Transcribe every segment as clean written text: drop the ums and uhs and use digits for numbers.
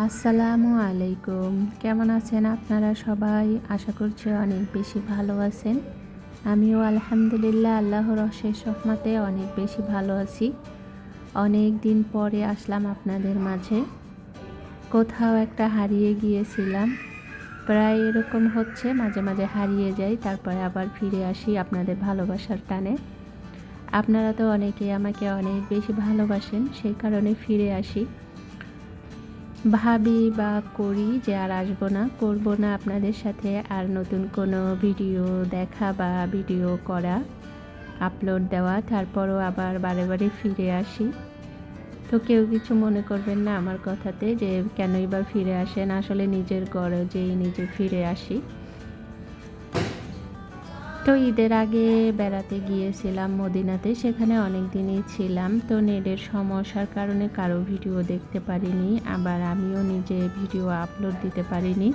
আসসালামু আলাইকুম। কেমন আছেন আপনারা সবাই? আশা করছি অনেক বেশি ভালো আছেন। আমিও আলহামদুলিল্লাহ আল্লাহর অশেষ রহমতে অনেক বেশি ভালো আছি। অনেক দিন পরে আসলাম আপনাদের মাঝে। কোথাও একটা হারিয়ে গিয়েছিলাম। প্রায় এরকম হচ্ছে, মাঝে মাঝে হারিয়ে যাই, তারপরে আবার ফিরে আসি আপনাদের ভালোবাসার টানে। আপনারা তো অনেকেই আমাকে অনেক বেশি ভালোবাসেন, সেই কারণে ফিরে আসি। ভাবি বা করি যে আর আসবো না, করবো না আপনাদের সাথে আর নতুন কোনো ভিডিও দেখা বা ভিডিও করা, আপলোড দেওয়া, তারপরও আবার বারে বারে ফিরে আসি। তো কেউ কিছু মনে করবেন না আমার কথাতে যে কেনই বা ফিরে আসেন, আসলে নিজের গরজেই নিজে ফিরে আসি। তো ঈদের আগে বেড়াতে গিয়েছিলাম মদিনাতে, সেখানে অনেক দিনই ছিলাম। তো নেটের সমস্যার কারণে কারো ভিডিও দেখতে পারিনি, আবার আমিও নিজে ভিডিও আপলোড দিতে পারিনি।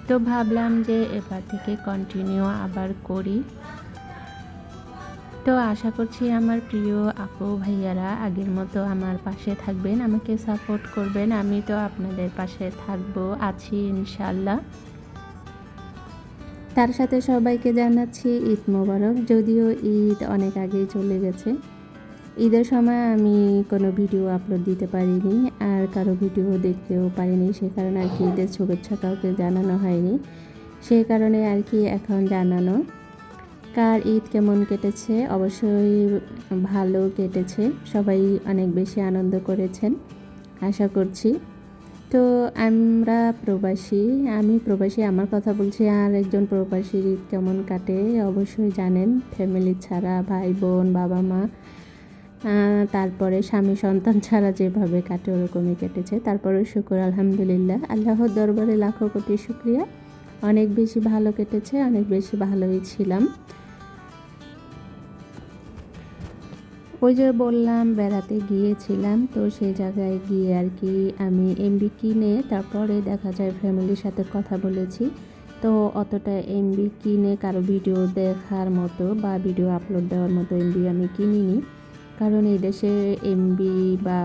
তো ভাবলাম যে এবার থেকে কন্টিনিউ আবার করি। তো আশা করছি আমার প্রিয় আপু ভাইয়ারা আগের মতো আমার পাশে থাকবেন, আমাকে সাপোর্ট করবেন। আমি তো আপনাদের পাশে থাকবো, আছি ইনশাল্লাহ। তার সাথে সবাইকে জানাচ্ছি ঈদ মোবারক। যদিও ঈদ অনেক আগেই চলে গেছে, ঈদের সময় আমি কোনো ভিডিও আপলোড দিতে পারিনি আর কারো ভিডিও দেখতেও পারিনি, সে কারণে আর কি ঈদের শুভেচ্ছা কাউকে জানানো হয়নি। সেই কারণে আর কি এখন জানানো। কার ঈদ কেমন কেটেছে? অবশ্যই ভালো কেটেছে, সবাই অনেক বেশি আনন্দ করেছেন আশা করছি। তো আমরা প্রবাসী, আমি প্রবাসী, আমার কথা বলছি। আর একজন প্রবাসীর ঈদ কেমন কাটে অবশ্যই জানেন, ফ্যামিলি ছাড়া, ভাই বোন, বাবা মা, তারপরে স্বামী সন্তান ছাড়া যেভাবে কাটে ওরকমই কেটেছে। তারপরেও শুকর আলহামদুলিল্লাহ, আল্লাহর দরবারে লাখো কোটি শুক্রিয়া। অনেক বেশি ভালো কেটেছে, অনেক বেশি ভালোই ছিলাম। ওই যে বললাম বেড়াতে গিয়েছিলাম, তো সেই জায়গায় গিয়ে আর কি আমি এমবি কিনে তারপরে দেখা যায় ফ্যামিলির সাথে কথা বলেছি। তো অতটা এমবি কিনে কারো ভিডিও দেখার মতো বা ভিডিও আপলোড দেওয়ার মতো এমবি আমি কিনিনি, কারণ এই দেশে এমবি বা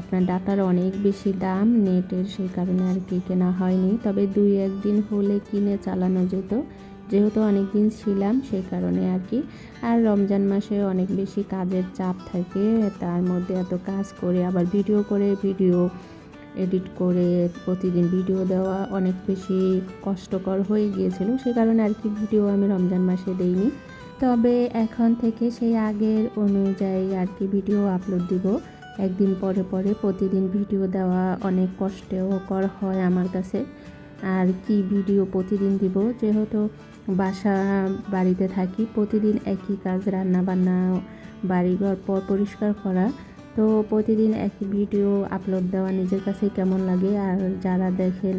আপনার ডাটার অনেক বেশি দাম নেটের, সেই কারণে আর কি কেনা হয়নি। তবে 2-1 দিন হলে কিনে চালানো যেত, যেহেতু অনেক দিন ছিলাম সেই কারণে আর কি। আর রমজান মাসে অনেক বেশি কাজের চাপ থাকে, তার মধ্যে এত কাজ করে আবার ভিডিও করে, ভিডিও এডিট করে প্রতিদিন ভিডিও দেওয়া অনেক বেশি কষ্টকর হয়ে গিয়েছিল, সে কারণে আর কি ভিডিও আমি রমজান মাসে দেইনি। তবে এখন থেকে সেই আগের অনুযায়ী আর কি ভিডিও আপলোড দিব, একদিন পরে পরে প্রতিদিন ভিডিও দেওয়া অনেক কষ্টকর হয় আমার কাছে। আর কি ভিডিও প্রতিদিন দিব, যেহেতু বাড়িতে থাকি, প্রতিদিন একই কাজ, রান্না বান্না, বাড়িঘর পরিষ্কার করা। তো প্রতিদিন একই ভিডিও আপলোড দেওয়া নিজের কাছে কেমন লাগে, আর যারা দেখেন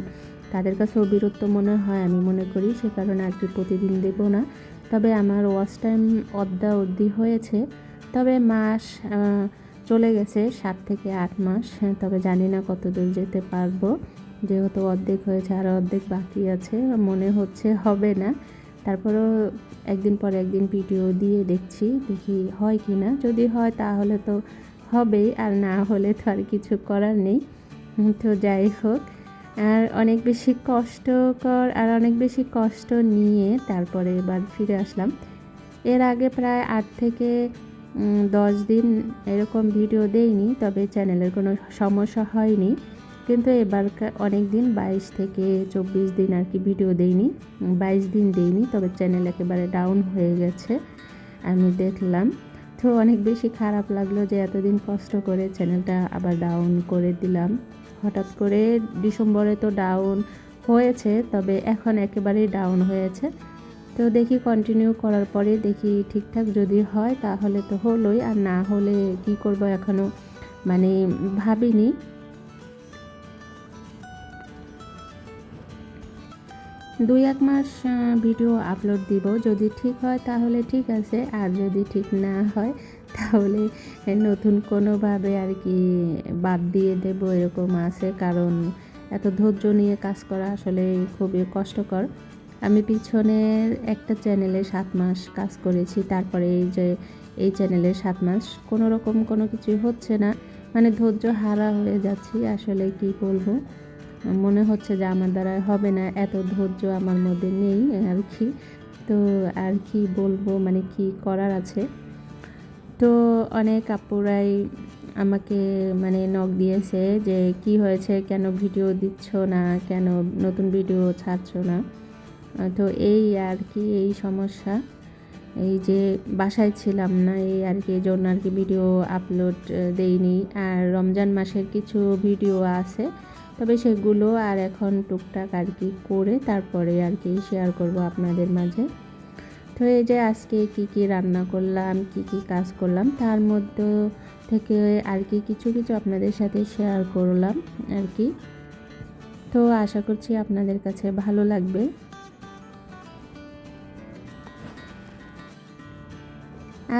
তাদের কাছেও বিরক্ত মনে হয় আমি মনে করি, সে কারণে আর কি প্রতিদিন দেব না। তবে আমার ওয়াচ টাইম অর্ধি হয়েছে, তবে মাস চলে গেছে 7 থেকে 8 মাস। তবে জানি না কত দূর যেতে পারবো, যেহেতু অর্ধেক হয়েছে আর অর্ধেক বাকি আছে, মনে হচ্ছে হবে না। তারপরেও একদিন পর একদিন ভিডিও দিয়ে দেখছি, দেখি হয় কি না। যদি হয় তাহলে তো হবেই, আর না হলে তো আর কিছু করার নেই। তো যাই হোক, আর অনেক বেশি কষ্টকর আর অনেক বেশি কষ্ট নিয়ে তারপরে এবার ফিরে আসলাম। এর আগে প্রায় 8 থেকে 10 দিন এরকম ভিডিও দেইনি, তবে চ্যানেলের কোনো সমস্যা হয়নি। কিন্তু এবার অনেক দিন 22 থেকে 24 দিন আর কি ভিডিও দেইনি, 22 দিন দেইনি, তবে চ্যানেল একেবারে ডাউন হয়ে গেছে আমি দেখলাম। তো অনেক বেশি খারাপ লাগলো যে এতদিন কষ্ট করে চ্যানেলটা আবার ডাউন করে দিলাম। হঠাৎ করে ডিসেম্বরে তো ডাউন হয়েছে, তবে এখন একেবারেই ডাউন হয়েছে। তো দেখি কন্টিনিউ করার পরে দেখি ঠিকঠাক যদি হয় তাহলে তো হলোই, আর না হলে কি করব এখনও মানে ভাবিনি। 2-1 মাস ভিডিও আপলোড দিব, যদি ঠিক হয় তাহলে ঠিক আছে, আর যদি ঠিক না হয় তাহলে নতুন কোনোভাবে আর কি বাদ দিয়ে দেব, এরকম আছে। কারণ এত ধৈর্য নিয়ে কাজ করা আসলে খুবই কষ্টকর। আমি পিছনের একটা চ্যানেলে 7 মাস কাজ করেছি, তারপরে এই যে এই চ্যানেলে 7 মাস কোনো রকম কোনো কিছুই হচ্ছে না, মানে ধৈর্য হারা হয়ে যাচ্ছি। আসলে কি বলবো, মনে হচ্ছে যে আমার দ্বারা হবে না, এত ধৈর্য আমার মধ্যে নেই আর কি। তো আর কি বলবো, মানে কি করার আছে। তো অনেক আপুরাই আমাকে মানে নক দিয়েছে যে কি হয়েছে, কেন ভিডিও দিচ্ছ না, কেন নতুন ভিডিও ছাড়ছো না। তো এই আর কি, এই সমস্যা, এই যে বাসায় ছিলাম না, এই আর কি, এই জন্য আর কি ভিডিও আপলোড দেইনি। আর রমজান মাসের কিছু ভিডিও আছে, তবে সেগুলো আর এখন টুকটাক আর কি করে তারপরে আর কি শেয়ার করব আপনাদের মাঝে। তো এই যে আজকে কি কি রান্না করলাম, কি কি কাজ করলাম, তার মধ্যে থেকে আর কি কিছু কিছু আপনাদের সাথে শেয়ার করলাম আর কি। তো আশা করছি আপনাদের কাছে ভালো লাগবে।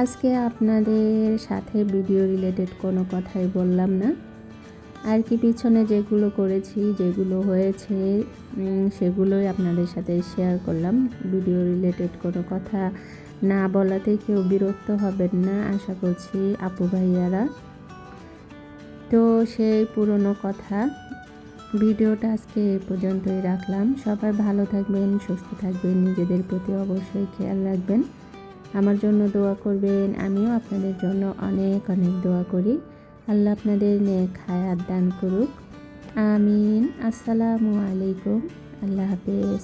আজকে আপনাদের সাথে ভিডিও রিলেটেড কোনো কথাই বললাম না আর কি। পিছনে যেগুলো করেছি, যেগুলো হয়েছে, সেগুলোই আপনাদের সাথে শেয়ার করলাম। ভিডিও রিলেটেড কোনো কথা না বলাতে কেউ বিরক্ত হবেন না, আশা করছি আপু ভাইয়ারা। তো সেই পুরনো কথা, ভিডিওটা আজকে এ পর্যন্তই রাখলাম। সবাই ভালো থাকবেন, সুস্থ থাকবেন, নিজেদের প্রতি অবশ্যই খেয়াল রাখবেন, আমার জন্য দোয়া করবেন। আমিও আপনাদের জন্য অনেক অনেক দোয়া করি। আল্লাহ আপনাদের নেক হায়াত দান করুক, আমিন। আসসালামু আলাইকুম, আল্লাহ হাফেজ।